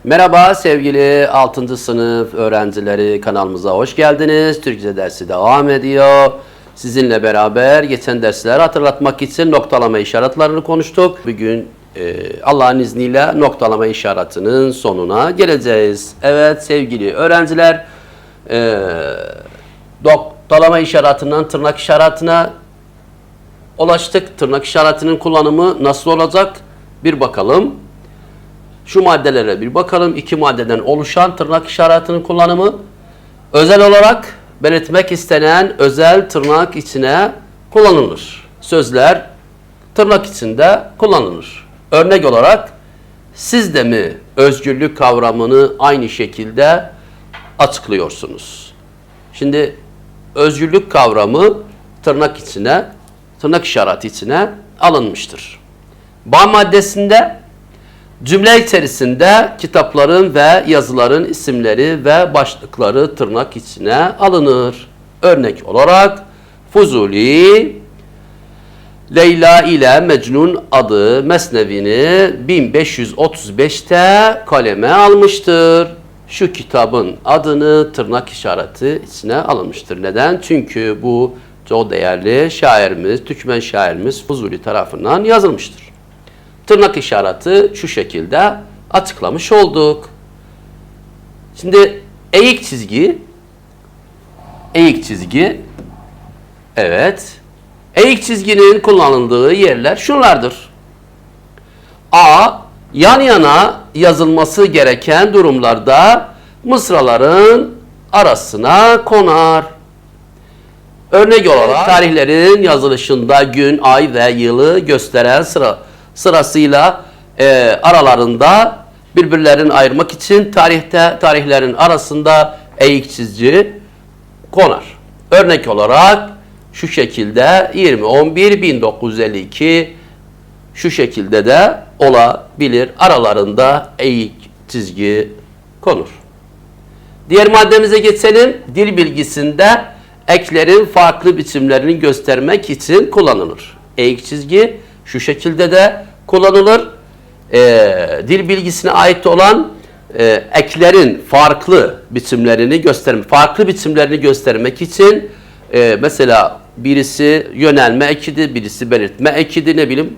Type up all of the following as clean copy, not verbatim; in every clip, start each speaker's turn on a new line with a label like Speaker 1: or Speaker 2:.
Speaker 1: Merhaba sevgili 6. sınıf öğrencileri, kanalımıza hoş geldiniz. Türkçe dersi devam ediyor. Sizinle beraber geçen dersleri hatırlatmak için noktalama işaretlerini konuştuk. Bugün Allah'ın izniyle noktalama işaretinin sonuna geleceğiz. Evet sevgili öğrenciler, noktalama işaretinden tırnak işaretine ulaştık. Tırnak işaretinin kullanımı nasıl olacak? Bir bakalım. Şu maddelere bir bakalım. İki maddeden oluşan tırnak işaretinin kullanımı. Özel olarak belirtmek istenen özel tırnak içine kullanılır. Sözler tırnak içinde kullanılır. Örnek olarak siz de mi özgürlük kavramını aynı şekilde açıklıyorsunuz? Şimdi özgürlük kavramı tırnak içine, tırnak işareti içine alınmıştır. Ba maddesinde cümle içerisinde kitapların ve yazıların isimleri ve başlıkları tırnak içine alınır. Örnek olarak Fuzuli, Leyla ile Mecnun adı mesnevini 1535'te kaleme almıştır. Şu kitabın adını tırnak işareti içine alınmıştır. Neden? Çünkü bu çok değerli şairimiz, Türkmen şairimiz Fuzuli tarafından yazılmıştır. Tırnak işareti şu şekilde açıklamış olduk. Şimdi eğik çizgi, evet. Eğik çizginin kullanıldığı yerler şunlardır. A. Yan yana yazılması gereken durumlarda mısraların arasına konar. Örnek olarak tarihlerin yazılışında gün, ay ve yılı gösteren sırasıyla aralarında birbirlerini ayırmak için tarihlerin arasında eğik çizgi konar. Örnek olarak şu şekilde 20-11-1952 şu şekilde de olabilir. Aralarında eğik çizgi konur. Diğer maddemize geçelim. Dil bilgisinde eklerin farklı biçimlerini göstermek için kullanılır. Eğik çizgi şu şekilde de kullanılır. Dil bilgisine ait olan eklerin farklı biçimlerini göstermek için mesela birisi yönelme ekidi, birisi belirtme ekidi, ne bileyim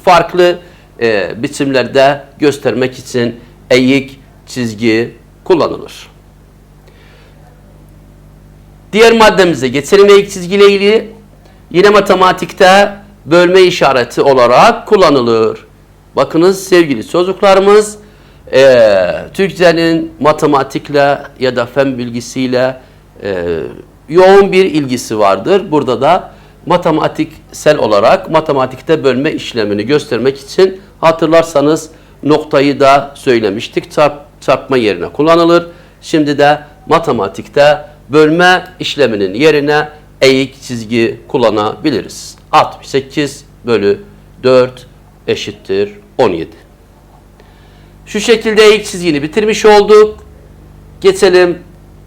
Speaker 1: farklı biçimlerde göstermek için eğik çizgi kullanılır. Diğer maddemize geçelim eğik çizgiyle ilgili. Yine matematikte bölme işareti olarak kullanılır. Bakınız sevgili çocuklarımız, Türkçenin matematikle ya da fen bilgisiyle yoğun bir ilgisi vardır. Burada da matematiksel olarak matematikte bölme işlemini göstermek için hatırlarsanız noktayı da söylemiştik. Çarpma yerine kullanılır. Şimdi de matematikte bölme işleminin yerine eğik çizgi kullanabiliriz. 68/4 eşittir 17. Şu şekilde eğik çizgini bitirmiş olduk. Geçelim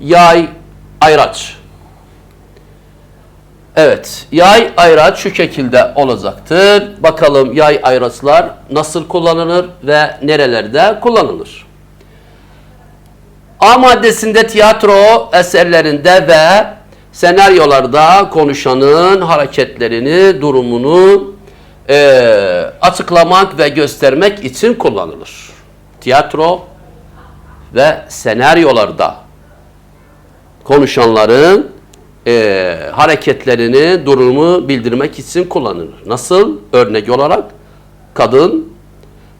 Speaker 1: yay, ayraç. Evet, yay, ayraç şu şekilde olacaktır. Bakalım yay, ayraçlar nasıl kullanılır ve nerelerde kullanılır? A maddesinde tiyatro eserlerinde ve senaryolarda konuşanın hareketlerini, durumunu açıklamak ve göstermek için kullanılır. Tiyatro ve senaryolarda konuşanların hareketlerini, durumu bildirmek için kullanılır. Nasıl? Örnek olarak kadın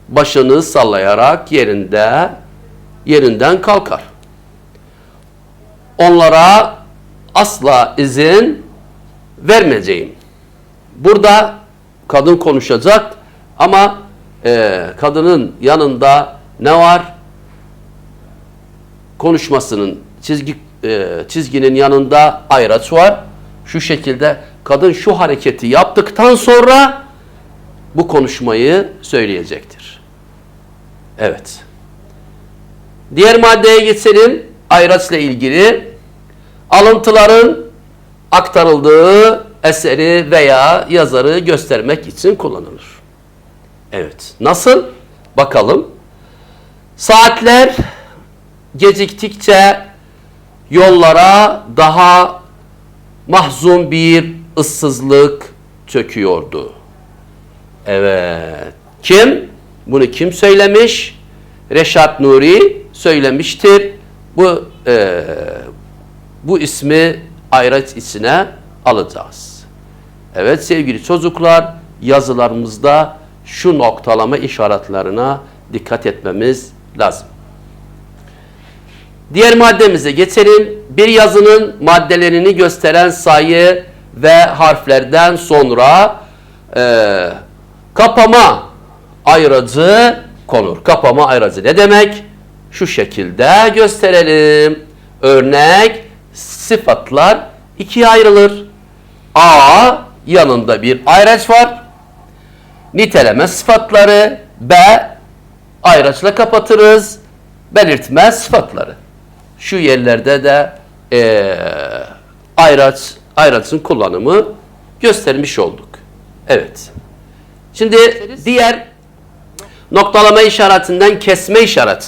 Speaker 1: başını sallayarak yerinden kalkar. Onlara asla izin vermeyeceğim. Burada kadın konuşacak ama kadının yanında ne var? Konuşmasının çizginin yanında ayraç var. Şu şekilde kadın şu hareketi yaptıktan sonra bu konuşmayı söyleyecektir. Evet. Diğer maddeye geçelim. Ayraçla ilgili alıntıların aktarıldığı eseri veya yazarı göstermek için kullanılır. Evet. Nasıl? Bakalım. Saatler geciktikçe yollara daha mahzun bir ıssızlık çöküyordu. Evet. Kim? Bunu kim söylemiş? Reşat Nuri söylemiştir. Bu ismi ayraç içine alacağız. Evet sevgili çocuklar, yazılarımızda şu noktalama işaretlerine dikkat etmemiz lazım. Diğer maddemize geçelim. Bir yazının maddelerini gösteren sayı ve harflerden sonra kapama ayracı konur. Kapama ayracı ne demek? Şu şekilde gösterelim. Örnek, sıfatlar ikiye ayrılır. A yanında bir ayraç var. Niteleme sıfatları. B ayraçla kapatırız. Belirtme sıfatları. Şu yerlerde de ayraçın kullanımı göstermiş olduk. Evet. Şimdi diğer noktalama işaretinden kesme işareti.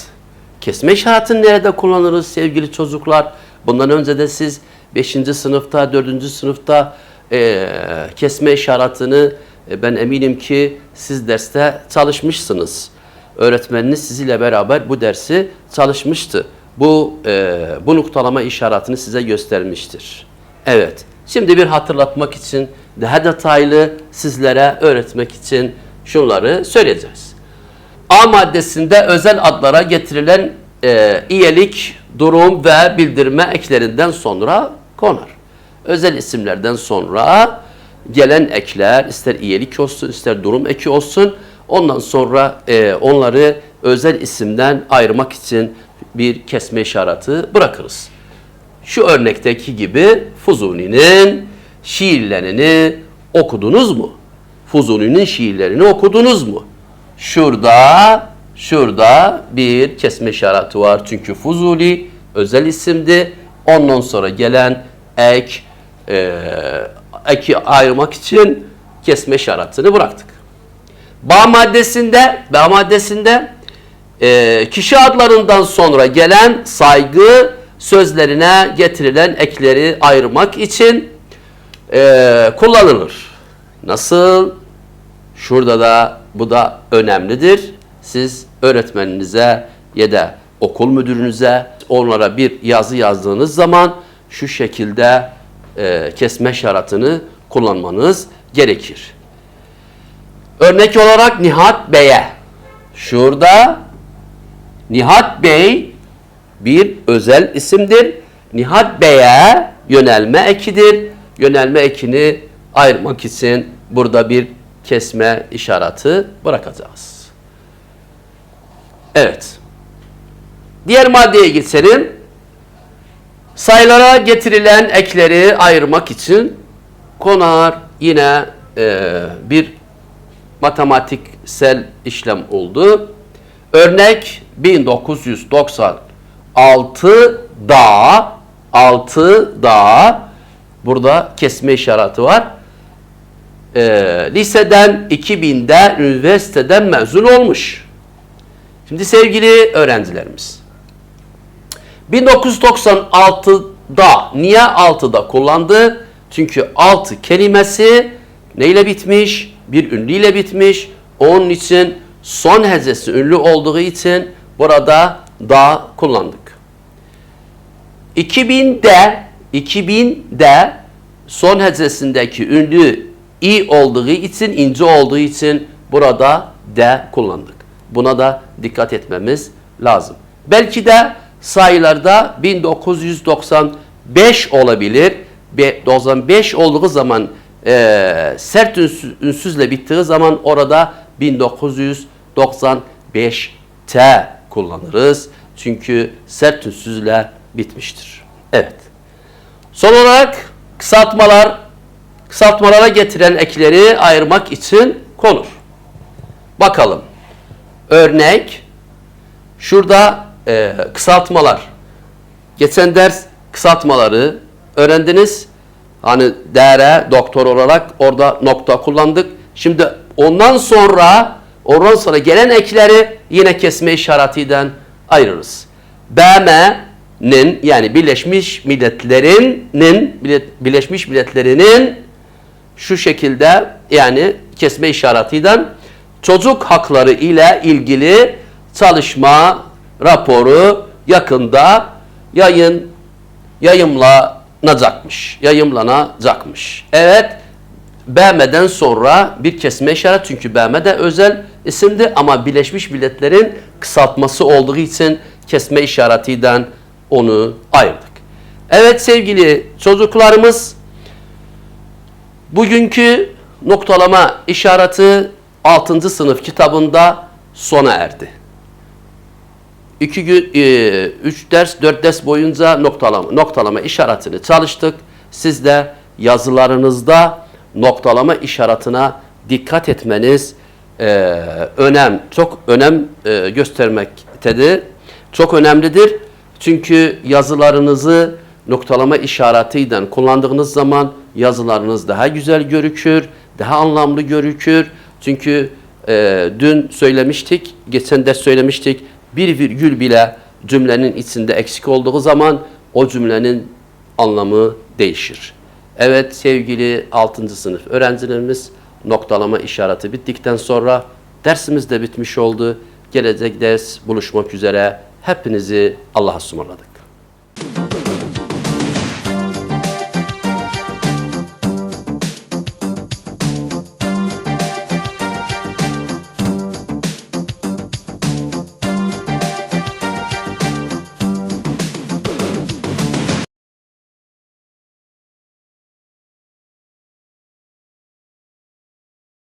Speaker 1: Kesme işaretini nerede kullanırız sevgili çocuklar? Bundan önce de siz 5. sınıfta, 4. sınıfta kesme işaretini ben eminim ki siz derste çalışmışsınız. Öğretmeniniz sizinle beraber bu dersi çalışmıştı. Bu noktalama işaretini size göstermiştir. Evet. Şimdi bir hatırlatmak için, daha detaylı sizlere öğretmek için şunları söyleyeceğiz. A maddesinde özel adlara getirilen iyelik, durum ve bildirme eklerinden sonra konar. Özel isimlerden sonra gelen ekler, ister iyelik olsun, ister durum eki olsun, ondan sonra onları özel isimden ayırmak için bir kesme işareti bırakırız. Şu örnekteki gibi Fuzuli'nin şiirlerini okudunuz mu? Fuzuli'nin şiirlerini okudunuz mu? Şurada bir kesme işareti var. Çünkü Fuzuli özel isimdi. Ondan sonra gelen eki ayırmak için kesme işaretini bıraktık. B maddesinde kişi adlarından sonra gelen saygı sözlerine getirilen ekleri ayırmak için kullanılır. Nasıl? Şurada da bu da önemlidir. Siz öğretmeninize ya da okul müdürünüze onlara bir yazı yazdığınız zaman şu şekilde kesme işaretini kullanmanız gerekir. Örnek olarak Nihat Bey'e. Şurada Nihat Bey bir özel isimdir. Nihat Bey'e yönelme ekidir. Yönelme ekini ayırmak için burada bir kesme işareti bırakacağız. Evet. Diğer maddeye geçelim. Sayılara getirilen ekleri ayırmak için konar. Yine bir matematiksel işlem oldu. Örnek 1966'da burada kesme işareti var. Liseden 2000'de üniversiteden mezun olmuş. Şimdi sevgili öğrencilerimiz, 1996'da niye 6'da kullandı? Çünkü 6 kelimesi neyle bitmiş? Bir ünlüyle bitmiş. Onun için son hecesi ünlü olduğu için burada da kullandık. 2000'de son hecesindeki ünlü i olduğu için, ince olduğu için burada de kullandık. Buna da dikkat etmemiz lazım. Belki de sayılarda 1995 olabilir. 95 olduğu zaman sert ünsüzle bittiği zaman orada 1995'te kullanırız. Çünkü sert ünsüzle bitmiştir. Evet. Son olarak kısaltmalara getiren ekleri ayırmak için konur. Bakalım. Örnek. Şurada kısaltmalar. Geçen ders kısaltmaları öğrendiniz. Hani DR, doktor olarak orada nokta kullandık. Şimdi ondan sonra gelen ekleri yine kesme işaretiyle ayırırız. BM'nin yani Birleşmiş Milletler'in şu şekilde yani kesme işaretiyle çocuk hakları ile ilgili çalışma raporu yakında yayımlanacakmış. Evet, BM'den sonra bir kesme işareti, çünkü BM de özel isimdi ama Birleşmiş Milletler'in kısaltması olduğu için kesme işaretiyle onu ayırdık. Evet sevgili çocuklarımız, bugünkü noktalama işareti 6. sınıf kitabında sona erdi. 3 ders, 4 ders boyunca noktalama işaretini çalıştık. Siz de yazılarınızda noktalama işaretine dikkat etmeniz çok önem göstermektedir. Çok önemlidir. Çünkü yazılarınızı noktalama işaretiyle kullandığınız zaman yazılarınız daha güzel görükür, daha anlamlı görükür. Çünkü dün söylemiştik, geçen ders söylemiştik, bir virgül bile cümlenin içinde eksik olduğu zaman o cümlenin anlamı değişir. Evet sevgili 6. sınıf öğrencilerimiz, noktalama işareti bittikten sonra dersimiz de bitmiş oldu. Gelecek ders buluşmak üzere. Hepinizi Allah'a ısmarladık.